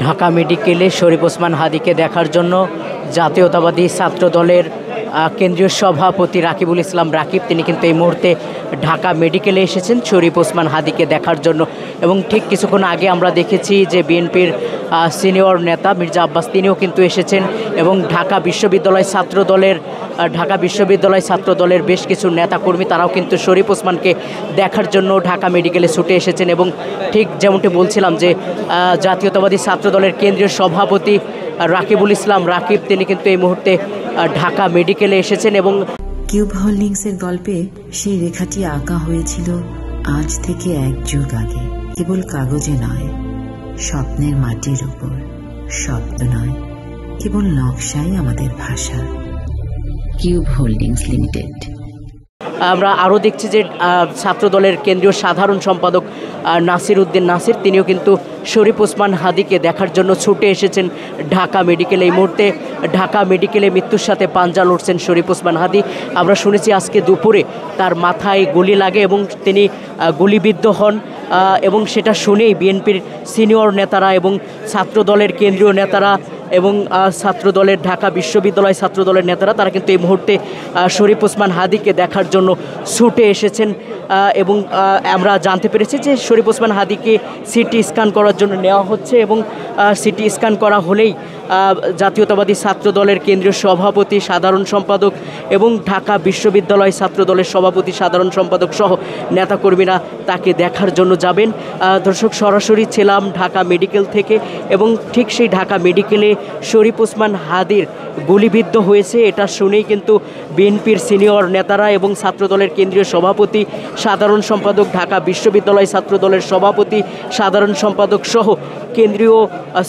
ঢাকা মেডিকেলে শরীফ ওসমান হাদীকে দেখার জন্য জাতীয়তাবাদী ছাত্র দলের কেন্দ্রীয় সভাপতি রাকিবুল ইসলাম রাকিব তিনি কিন্তু এই মুহূর্তে ঢাকা মেডিকেলে এসেছেন শরীফ ওসমান হাদীকে দেখার জন্য। এবং ঠিক কিছুক্ষণ আগে আমরা দেখেছি যে বিএনপির সিনিয়র নেতা মির্জা আব্বাস তিনিও কিন্তু এসেছেন এবং ঢাকা বিশ্ববিদ্যালয় ছাত্র দলের বেশ কিছু নেতাকর্মী তারাও কিন্তু শরীফ ওসমানকে দেখার জন্য ঢাকা মেডিকেলে ছুটে এসেছেন। এবং ঠিক যেমনটি বলছিলাম যে জাতীয়তাবাদী ছাত্র দলের কেন্দ্রীয় সভাপতি রাকিবুল ইসলাম রাকিব তিনি কিন্তু এই মুহূর্তে ঢাকা মেডিকেলে এসেছেন। এবং কিউব হোল্ডিংসের গল্পে সেই রেখাটি আঁকা হয়েছিল আজ থেকে এক যুগ আগে, কেবল কাগজে নয়, স্বপ্নের মাটির উপর। শব্দ নয়, কেবল নকশাই আমাদের ভাষা। Cube holdings limited. আমরা আরও দেখছি যে ছাত্র দলের কেন্দ্রীয় সাধারণ সম্পাদক নাসির উদ্দিন নাসির তিনিও কিন্তু শরীফ ওসমান হাদীকে দেখার জন্য ছুটে এসেছেন ঢাকা মেডিকেলে। এই মুহূর্তে ঢাকা মেডিকেলে মৃত্যুর সাথে পাঞ্জা লড়ছেন শরীফ ওসমান হাদী। আমরা শুনেছি আজকে দুপুরে তার মাথায় গুলি লাগে এবং তিনি গুলিবিদ্ধ হন এবং সেটা শুনেই বিএনপির সিনিয়র নেতারা এবং ছাত্র দলের কেন্দ্রীয় নেতারা এবং ছাত্র দলের ঢাকা বিশ্ববিদ্যালয় ছাত্র দলের নেতারা তারা কিন্তু এই মুহূর্তে শরীফ ওসমান হাদীকে দেখার জন্য ছুটে এসেছেন। এবং আমরা জানতে পেরেছি যে শরীফ ওসমান হাদীকে সিটি স্ক্যান করার জন্য নেওয়া হচ্ছে এবং সিটি স্ক্যান করা হলেই জাতীয়তাবাদী ছাত্র দলের কেন্দ্রীয় সভাপতি সাধারণ সম্পাদক এবং ঢাকা বিশ্ববিদ্যালয় ছাত্র দলের সভাপতি সাধারণ সম্পাদক সহ নেতাকর্মীরা তাকে দেখার জন্য যাবেন। দর্শক, সরাসরি ছিলাম ঢাকা মেডিকেল থেকে এবং ঠিক সেই ঢাকা মেডিকেলে শরীফ ওসমান হাদীর গুলিবিদ্ধ হয়েছে এটা শুনেই কিন্তু বিএনপির সিনিয়র নেতারা এবং ছাত্র দলের কেন্দ্রীয় সভাপতি সাধারণ সম্পাদক ঢাকা বিশ্ববিদ্যালয় ছাত্র দলের সভাপতি সাধারণ সম্পাদক সহ কেন্দ্রীয়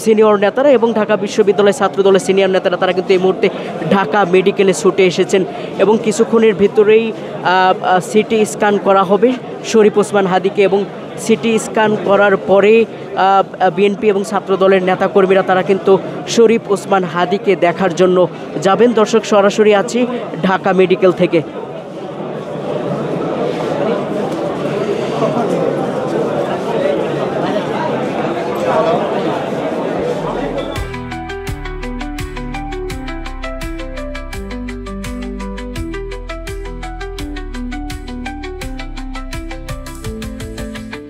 সিনিয়র নেতারা এবং ঢাকা বিশ্ববিদ্যালয় ছাত্র দলের সিনিয়র নেতারা তারা কিন্তু এই মুহূর্তে ঢাকা মেডিকেলে ছুটে এসেছেন এবং কিছুক্ষণের ভিতরেই সিটি স্ক্যান করা হবে শরীফ ওসমান হাদীকে। এবং সিটি স্ক্যান করার পরে বিএনপি এবং ছাত্র দলের নেতাকর্মীরা তারা কিন্তু শরীফ ওসমান হাদীকে দেখার জন্য যাবেন। দর্শক, সরাসরি আছি ঢাকা মেডিকেল থেকে।